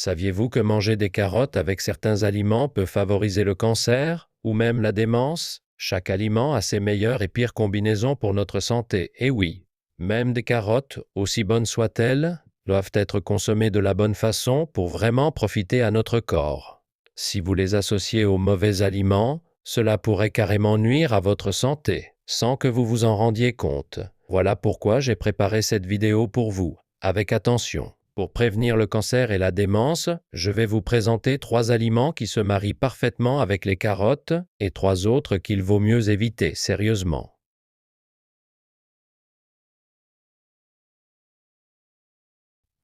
Saviez-vous que manger des carottes avec certains aliments peut favoriser le cancer ou même la démence? Chaque aliment a ses meilleures et pires combinaisons pour notre santé, et oui, même des carottes, aussi bonnes soient-elles, doivent être consommées de la bonne façon pour vraiment profiter à notre corps. Si vous les associez aux mauvais aliments, cela pourrait carrément nuire à votre santé, sans que vous vous en rendiez compte. Voilà pourquoi j'ai préparé cette vidéo pour vous, avec attention. Pour prévenir le cancer et la démence, je vais vous présenter 3 aliments qui se marient parfaitement avec les carottes et 3 autres qu'il vaut mieux éviter sérieusement.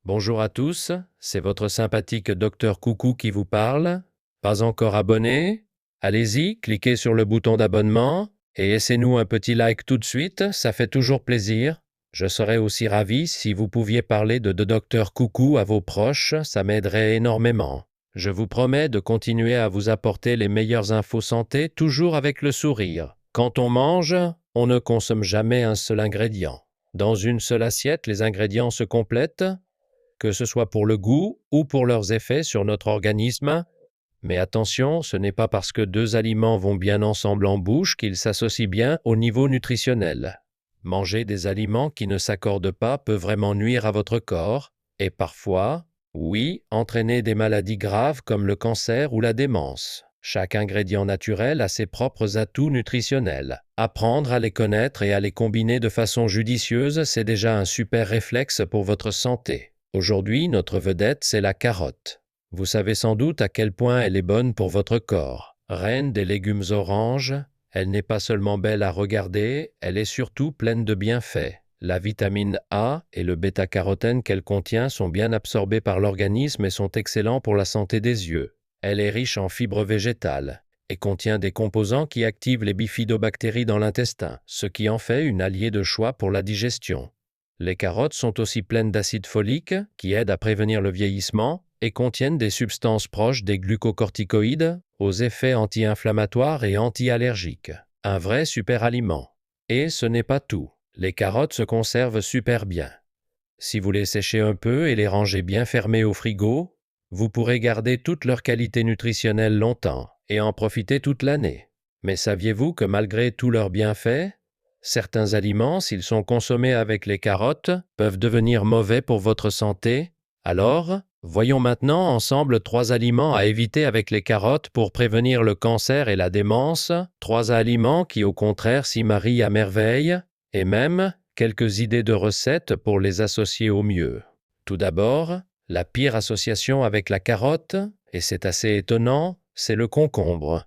Bonjour à tous, c'est votre sympathique Docteur Coucou qui vous parle. Pas encore abonné? Allez-y, cliquez sur le bouton d'abonnement et laissez-nous un petit like tout de suite, ça fait toujours plaisir. Je serais aussi ravi si vous pouviez parler de Docteur Coucou à vos proches, ça m'aiderait énormément. Je vous promets de continuer à vous apporter les meilleures infos santé, toujours avec le sourire. Quand on mange, on ne consomme jamais un seul ingrédient. Dans une seule assiette, les ingrédients se complètent, que ce soit pour le goût ou pour leurs effets sur notre organisme. Mais attention, ce n'est pas parce que 2 aliments vont bien ensemble en bouche qu'ils s'associent bien au niveau nutritionnel. Manger des aliments qui ne s'accordent pas peut vraiment nuire à votre corps et parfois, oui, entraîner des maladies graves comme le cancer ou la démence. Chaque ingrédient naturel a ses propres atouts nutritionnels. Apprendre à les connaître et à les combiner de façon judicieuse, c'est déjà un super réflexe pour votre santé. Aujourd'hui, notre vedette, c'est la carotte. Vous savez sans doute à quel point elle est bonne pour votre corps. Reine des légumes oranges, elle n'est pas seulement belle à regarder, elle est surtout pleine de bienfaits. La vitamine A et le bêta-carotène qu'elle contient sont bien absorbés par l'organisme et sont excellents pour la santé des yeux. Elle est riche en fibres végétales et contient des composants qui activent les bifidobactéries dans l'intestin, ce qui en fait une alliée de choix pour la digestion. Les carottes sont aussi pleines d'acide folique qui aide à prévenir le vieillissement et contiennent des substances proches des glucocorticoïdes aux effets anti-inflammatoires et anti-allergiques. Un vrai super aliment. Et ce n'est pas tout. Les carottes se conservent super bien. Si vous les séchez un peu et les rangez bien fermées au frigo, vous pourrez garder toute leur qualité nutritionnelle longtemps et en profiter toute l'année. Mais saviez-vous que malgré tous leurs bienfaits, certains aliments, s'ils sont consommés avec les carottes, peuvent devenir mauvais pour votre santé? Alors, voyons maintenant ensemble 3 aliments à éviter avec les carottes pour prévenir le cancer et la démence, 3 aliments qui au contraire s'y marient à merveille, et même quelques idées de recettes pour les associer au mieux. Tout d'abord, la pire association avec la carotte, et c'est assez étonnant, c'est le concombre.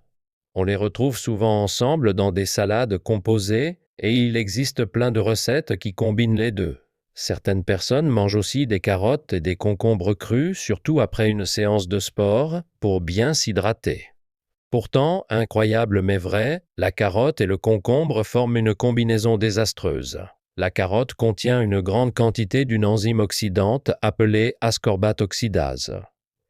On les retrouve souvent ensemble dans des salades composées et il existe plein de recettes qui combinent les deux. Certaines personnes mangent aussi des carottes et des concombres crus, surtout après une séance de sport, pour bien s'hydrater. Pourtant, incroyable mais vrai, la carotte et le concombre forment une combinaison désastreuse. La carotte contient une grande quantité d'une enzyme oxydante appelée ascorbate oxydase.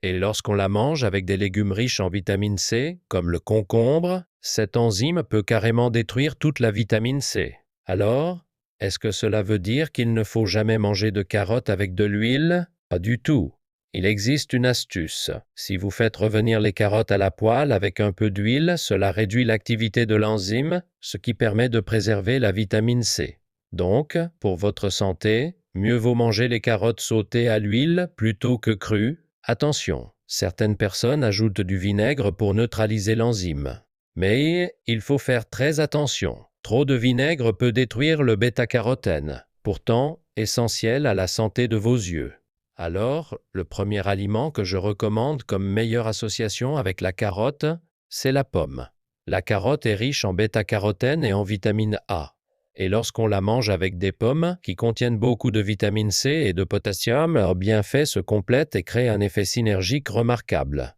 Et lorsqu'on la mange avec des légumes riches en vitamine C, comme le concombre, cette enzyme peut carrément détruire toute la vitamine C. Alors, est-ce que cela veut dire qu'il ne faut jamais manger de carottes avec de l'huile? Pas du tout. Il existe une astuce. Si vous faites revenir les carottes à la poêle avec un peu d'huile, cela réduit l'activité de l'enzyme, ce qui permet de préserver la vitamine C. Donc, pour votre santé, mieux vaut manger les carottes sautées à l'huile plutôt que crues. Attention, certaines personnes ajoutent du vinaigre pour neutraliser l'enzyme. Mais il faut faire très attention. Trop de vinaigre peut détruire le bêta-carotène, pourtant essentiel à la santé de vos yeux. Alors, le premier aliment que je recommande comme meilleure association avec la carotte, c'est la pomme. La carotte est riche en bêta-carotène et en vitamine A. Et lorsqu'on la mange avec des pommes qui contiennent beaucoup de vitamine C et de potassium, leurs bienfaits se complètent et créent un effet synergique remarquable.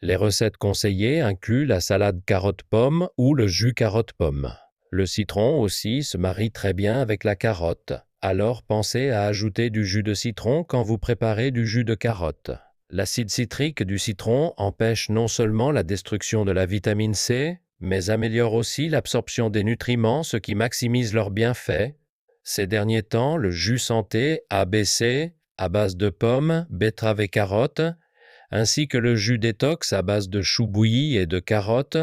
Les recettes conseillées incluent la salade carotte-pomme ou le jus carotte-pomme. Le citron aussi se marie très bien avec la carotte. Alors pensez à ajouter du jus de citron quand vous préparez du jus de carotte. L'acide citrique du citron empêche non seulement la destruction de la vitamine C, mais améliore aussi l'absorption des nutriments, ce qui maximise leurs bienfaits. Ces derniers temps, le jus santé ABC, à base de pommes, betteraves et carottes, ainsi que le jus détox à base de choux bouillis et de carottes,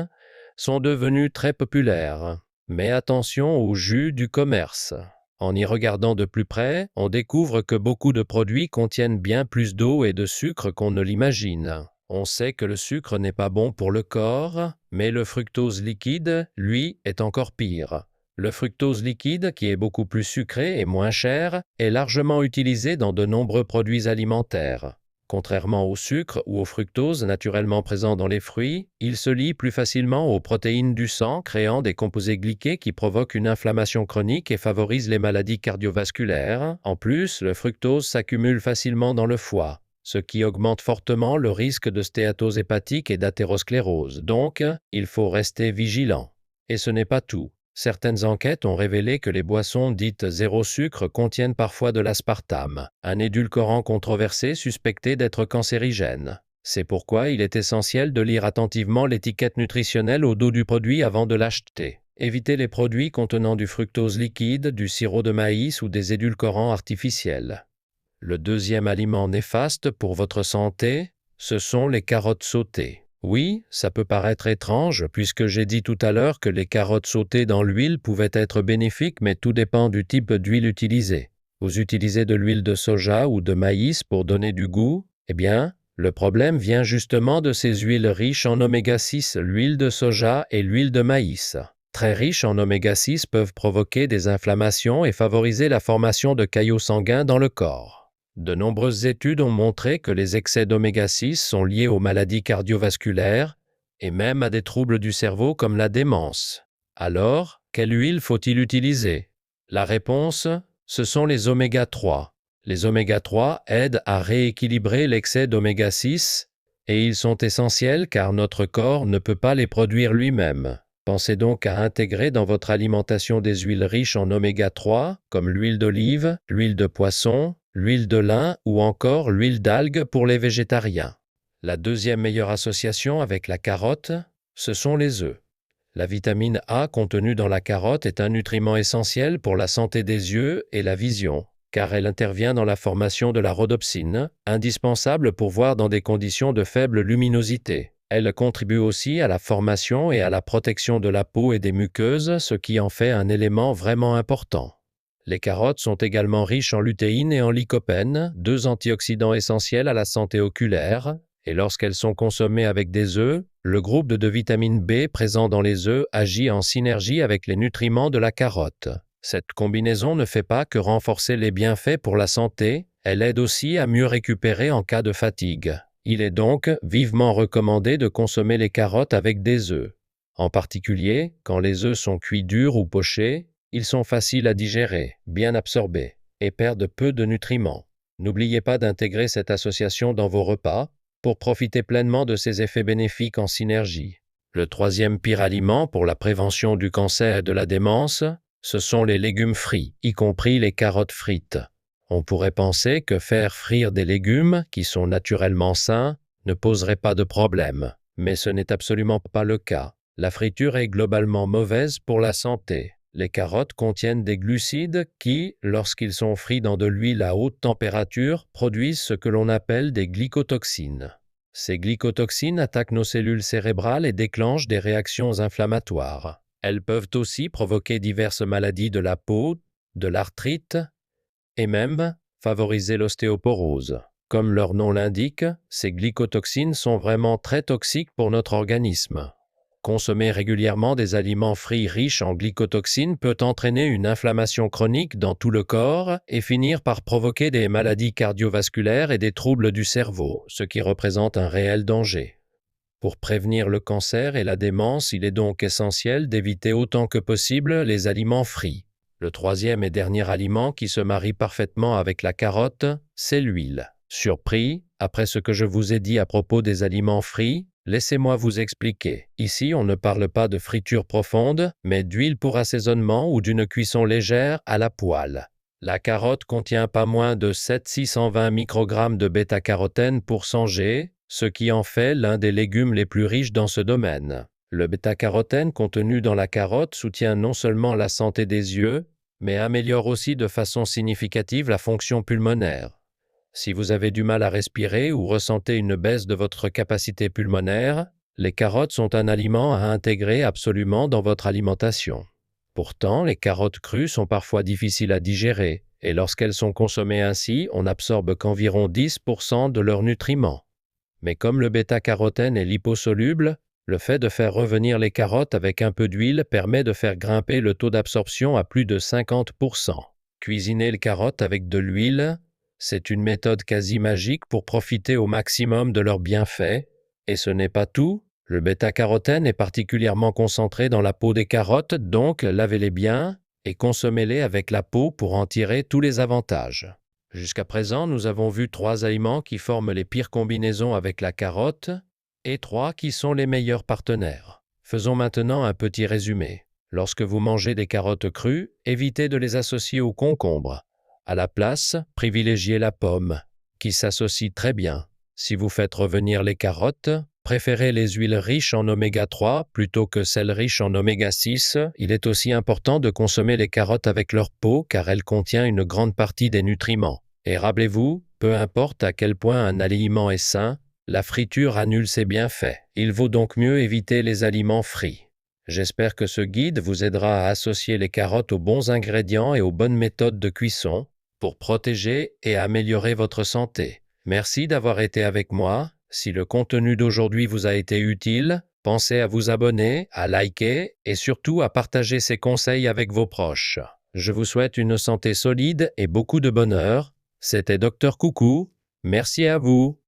sont devenus très populaires. Mais attention au jus du commerce. En y regardant de plus près, on découvre que beaucoup de produits contiennent bien plus d'eau et de sucre qu'on ne l'imagine. On sait que le sucre n'est pas bon pour le corps, mais le fructose liquide, lui, est encore pire. Le fructose liquide, qui est beaucoup plus sucré et moins cher, est largement utilisé dans de nombreux produits alimentaires. Contrairement au sucre ou au fructose naturellement présent dans les fruits, il se lie plus facilement aux protéines du sang, créant des composés glyqués qui provoquent une inflammation chronique et favorisent les maladies cardiovasculaires. En plus, le fructose s'accumule facilement dans le foie, ce qui augmente fortement le risque de stéatose hépatique et d'athérosclérose. Donc, il faut rester vigilant. Et ce n'est pas tout. Certaines enquêtes ont révélé que les boissons dites zéro sucre contiennent parfois de l'aspartame, un édulcorant controversé suspecté d'être cancérigène. C'est pourquoi il est essentiel de lire attentivement l'étiquette nutritionnelle au dos du produit avant de l'acheter. Évitez les produits contenant du fructose liquide, du sirop de maïs ou des édulcorants artificiels. Le deuxième aliment néfaste pour votre santé, ce sont les carottes sautées. Oui, ça peut paraître étrange puisque j'ai dit tout à l'heure que les carottes sautées dans l'huile pouvaient être bénéfiques, mais tout dépend du type d'huile utilisée. Vous utilisez de l'huile de soja ou de maïs pour donner du goût? Eh bien, le problème vient justement de ces huiles riches en oméga 6, l'huile de soja et l'huile de maïs. Très riches en oméga 6 peuvent provoquer des inflammations et favoriser la formation de caillots sanguins dans le corps. De nombreuses études ont montré que les excès d'oméga 6 sont liés aux maladies cardiovasculaires et même à des troubles du cerveau comme la démence. Alors, quelle huile faut-il utiliser? La réponse, ce sont les oméga 3. Les oméga 3 aident à rééquilibrer l'excès d'oméga 6 et ils sont essentiels car notre corps ne peut pas les produire lui-même. Pensez donc à intégrer dans votre alimentation des huiles riches en oméga 3 comme l'huile d'olive, l'huile de poisson, l'huile de lin ou encore l'huile d'algue pour les végétariens. La deuxième meilleure association avec la carotte, ce sont les œufs. La vitamine A contenue dans la carotte est un nutriment essentiel pour la santé des yeux et la vision, car elle intervient dans la formation de la rhodopsine, indispensable pour voir dans des conditions de faible luminosité. Elle contribue aussi à la formation et à la protection de la peau et des muqueuses, ce qui en fait un élément vraiment important. Les carottes sont également riches en lutéine et en lycopène, deux antioxydants essentiels à la santé oculaire, et lorsqu'elles sont consommées avec des œufs, le groupe de vitamine B présent dans les œufs agit en synergie avec les nutriments de la carotte. Cette combinaison ne fait pas que renforcer les bienfaits pour la santé, elle aide aussi à mieux récupérer en cas de fatigue. Il est donc vivement recommandé de consommer les carottes avec des œufs. En particulier, quand les œufs sont cuits durs ou pochés, ils sont faciles à digérer, bien absorbés, et perdent peu de nutriments. N'oubliez pas d'intégrer cette association dans vos repas pour profiter pleinement de ses effets bénéfiques en synergie. Le troisième pire aliment pour la prévention du cancer et de la démence, ce sont les légumes frits, y compris les carottes frites. On pourrait penser que faire frire des légumes, qui sont naturellement sains, ne poserait pas de problème, mais ce n'est absolument pas le cas. La friture est globalement mauvaise pour la santé. Les carottes contiennent des glucides qui, lorsqu'ils sont frits dans de l'huile à haute température, produisent ce que l'on appelle des glycotoxines. Ces glycotoxines attaquent nos cellules cérébrales et déclenchent des réactions inflammatoires. Elles peuvent aussi provoquer diverses maladies de la peau, de l'arthrite et même favoriser l'ostéoporose. Comme leur nom l'indique, ces glycotoxines sont vraiment très toxiques pour notre organisme. Consommer régulièrement des aliments frits riches en glycotoxines peut entraîner une inflammation chronique dans tout le corps et finir par provoquer des maladies cardiovasculaires et des troubles du cerveau, ce qui représente un réel danger. Pour prévenir le cancer et la démence, il est donc essentiel d'éviter autant que possible les aliments frits. Le troisième et dernier aliment qui se marie parfaitement avec la carotte, c'est l'huile. Surpris, après ce que je vous ai dit à propos des aliments frits, laissez-moi vous expliquer. Ici, on ne parle pas de friture profonde, mais d'huile pour assaisonnement ou d'une cuisson légère à la poêle. La carotte contient pas moins de 700-620 microgrammes de bêta-carotène pour 100 g, ce qui en fait l'un des légumes les plus riches dans ce domaine. Le bêta-carotène contenu dans la carotte soutient non seulement la santé des yeux, mais améliore aussi de façon significative la fonction pulmonaire. Si vous avez du mal à respirer ou ressentez une baisse de votre capacité pulmonaire, les carottes sont un aliment à intégrer absolument dans votre alimentation. Pourtant, les carottes crues sont parfois difficiles à digérer, et lorsqu'elles sont consommées ainsi, on n'absorbe qu'environ 10% de leurs nutriments. Mais comme le bêta-carotène est liposoluble, le fait de faire revenir les carottes avec un peu d'huile permet de faire grimper le taux d'absorption à plus de 50%. Cuisiner les carottes avec de l'huile, c'est une méthode quasi magique pour profiter au maximum de leurs bienfaits. Et ce n'est pas tout, le bêta-carotène est particulièrement concentré dans la peau des carottes, donc lavez-les bien et consommez-les avec la peau pour en tirer tous les avantages. Jusqu'à présent, nous avons vu 3 aliments qui forment les pires combinaisons avec la carotte et 3 qui sont les meilleurs partenaires. Faisons maintenant un petit résumé. Lorsque vous mangez des carottes crues, évitez de les associer aux concombres. À la place, privilégiez la pomme, qui s'associe très bien. Si vous faites revenir les carottes, préférez les huiles riches en oméga 3 plutôt que celles riches en oméga 6. Il est aussi important de consommer les carottes avec leur peau car elle contient une grande partie des nutriments. Et rappelez-vous, peu importe à quel point un aliment est sain, la friture annule ses bienfaits. Il vaut donc mieux éviter les aliments frits. J'espère que ce guide vous aidera à associer les carottes aux bons ingrédients et aux bonnes méthodes de cuisson pour protéger et améliorer votre santé. Merci d'avoir été avec moi. Si le contenu d'aujourd'hui vous a été utile, pensez à vous abonner, à liker et surtout à partager ces conseils avec vos proches. Je vous souhaite une santé solide et beaucoup de bonheur. C'était Dr Coucou. Merci à vous.